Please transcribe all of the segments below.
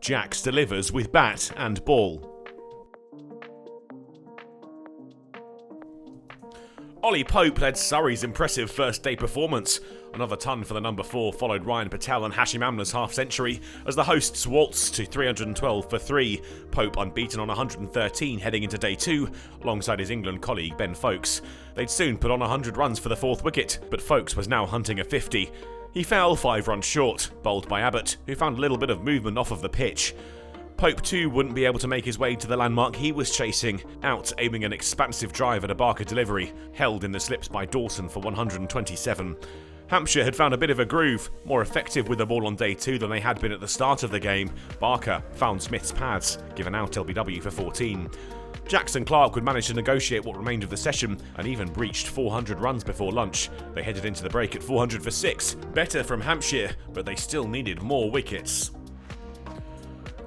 Jacks delivers with bat and ball. Ollie Pope led Surrey's impressive first-day performance. Another ton for the number 4 followed Ryan Patel and Hashim Amla's half-century as the hosts waltzed to 312 for 3. Pope unbeaten on 113 heading into day 2, alongside his England colleague Ben Foakes. They'd soon put on 100 runs for the 4th wicket, but Foakes was now hunting a 50. He fell 5 runs short, bowled by Abbott, who found a little bit of movement off of the pitch. Pope too wouldn't be able to make his way to the landmark he was chasing, out aiming an expansive drive at a Barker delivery, held in the slips by Dawson for 127. Hampshire had found a bit of a groove, more effective with the ball on day 2 than they had been at the start of the game. Barker found Smith's pads, given out LBW for 14. Jackson Clark would manage to negotiate what remained of the session and even breached 400 runs before lunch. They headed into the break at 400 for 6, better from Hampshire, but they still needed more wickets.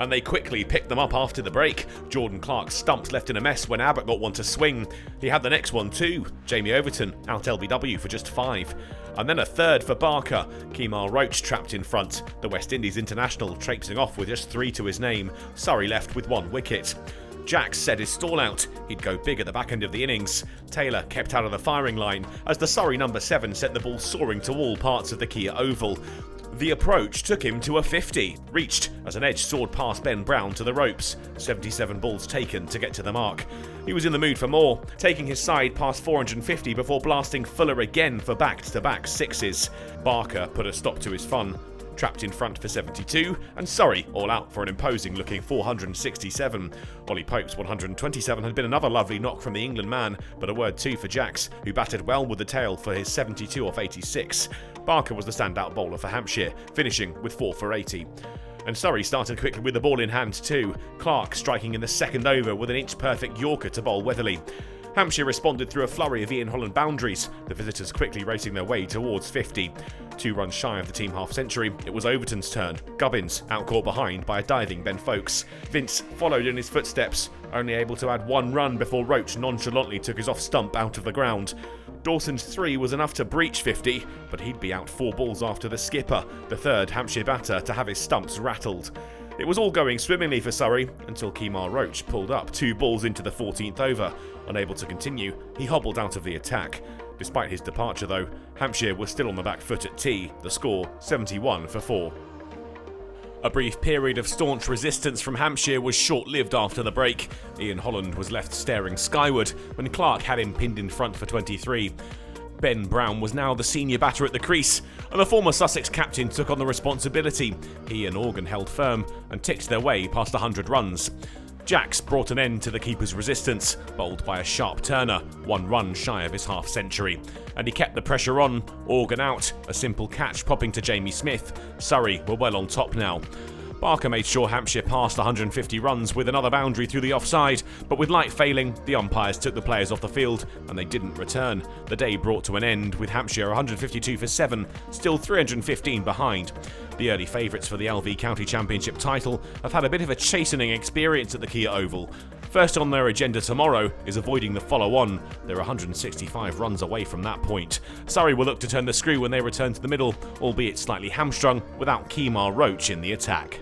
And they quickly picked them up after the break. Jordan Clark's stumps left in a mess when Abbott got one to swing. He had the next one too. Jamie Overton out LBW for just 5. And then a third for Barker. Kemar Roach trapped in front. The West Indies international traipsing off with just 3 to his name. Surrey left with 1 wicket. Jacks set his stall out. He'd go big at the back end of the innings. Taylor kept out of the firing line as the Surrey number 7 sent the ball soaring to all parts of the Kia Oval. The approach took him to a 50, reached as an edge soared past Ben Brown to the ropes. 77 balls taken to get to the mark. He was in the mood for more, taking his side past 450 before blasting Fuller again for back-to-back 6s. Barker put a stop to his fun, trapped in front for 72, and Surrey all out for an imposing-looking 467. Ollie Pope's 127 had been another lovely knock from the England man, but a word too for Jacks, who batted well with the tail for his 72 off 86. Barker was the standout bowler for Hampshire, finishing with 4 for 80. And Surrey started quickly with the ball in hand too, Clark striking in the second over with an inch-perfect Yorker to bowl Weatherly. Hampshire responded through a flurry of Ian Holland boundaries, the visitors quickly racing their way towards 50. 2 runs shy of the team half-century, it was Overton's turn. Gubbins out caught behind by a diving Ben Foakes. Vince followed in his footsteps, only able to add 1 run before Roach nonchalantly took his off-stump out of the ground. Dawson's 3 was enough to breach 50, but he'd be out 4 balls after the skipper, the third Hampshire batter to have his stumps rattled. It was all going swimmingly for Surrey until Kemar Roach pulled up 2 balls into the 14th over. Unable to continue, he hobbled out of the attack. Despite his departure though, Hampshire was still on the back foot at tea, the score 71 for 4. A brief period of staunch resistance from Hampshire was short-lived after the break. Ian Holland was left staring skyward when Clark had him pinned in front for 23. Ben Brown was now the senior batter at the crease, and the former Sussex captain took on the responsibility. He and Organ held firm and ticked their way past 100 runs. Jacks brought an end to the keeper's resistance, bowled by a sharp turner, 1 run shy of his half-century. And he kept the pressure on, Organ out, a simple catch popping to Jamie Smith. Surrey were well on top now. Barker made sure Hampshire passed 150 runs with another boundary through the offside, but with light failing, the umpires took the players off the field and they didn't return. The day brought to an end with Hampshire 152 for 7, still 315 behind. The early favourites for the LV County Championship title have had a bit of a chastening experience at the Kia Oval. First on their agenda tomorrow is avoiding the follow-on. They're 165 runs away from that point. Surrey will look to turn the screw when they return to the middle, albeit slightly hamstrung, without Kemar Roach in the attack.